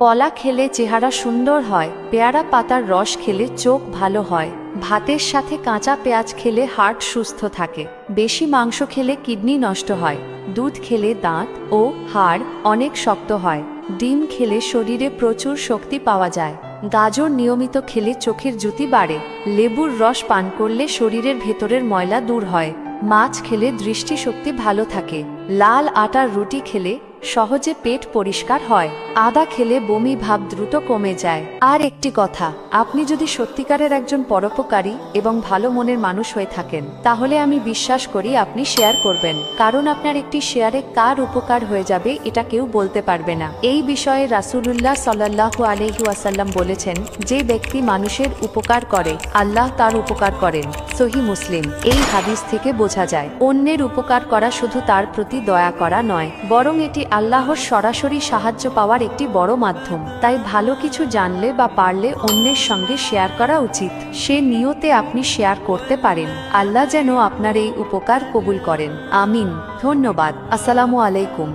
কলা খেলে চেহারা সুন্দর হয়, পেয়ারা পাতার রস খেলে চোখ ভালো হয়, ভাতের সাথে কাঁচা পেঁয়াজ খেলে হার্ট সুস্থ থাকে, বেশি মাংস খেলে কিডনি নষ্ট হয়, দুধ খেলে দাঁত ও হাড় অনেক শক্ত হয়, ডিম খেলে শরীরে প্রচুর শক্তি পাওয়া যায়, গাজর নিয়মিত খেলে চোখের জ্যোতি বাড়ে, লেবুর রস পান করলে শরীরের ভেতরের ময়লা দূর হয়, মাছ খেলে দৃষ্টিশক্তি ভালো থাকে, লাল আটার রুটি খেলে সহজে পেট পরিষ্কার হয়, আদা খেলে বমি ভাব দ্রুত কমে যায়। আর একটি কথা, আপনি যদি সত্যিকারের একজন পরোপকারী এবং ভালো মনের মানুষ হয়ে থাকেন, তাহলে আমি বিশ্বাস করি আপনি শেয়ার করবেন, কারণ আপনার একটি শেয়ারে কার উপকার হয়ে যাবে এটা কেউ বলতে পারবে না। এই বিষয়ে রাসূলুল্লাহ সাল্লাল্লাহু আলাইহি ওয়াসাল্লাম বলেছেন, যে ব্যক্তি মানুষের উপকার করে আল্লাহ তার উপকার করেন। সহিহ মুসলিম। এই হাদিস থেকে বোঝা যায়, অন্যের উপকার করা শুধু তার প্রতি দয়া করা নয়, বরং এটি আল্লাহর সরাসরি সাহায্য পাওয়ার একটি বড় মাধ্যম। তাই ভালো কিছু জানলে বা পারলে অন্যের সঙ্গে শেয়ার করা উচিত। সে নিয়তে আপনি শেয়ার করতে পারেন। আল্লাহ যেন আপনার এই উপকার কবুল করেন। আমিন। ধন্যবাদ। আসসালামু আলাইকুম।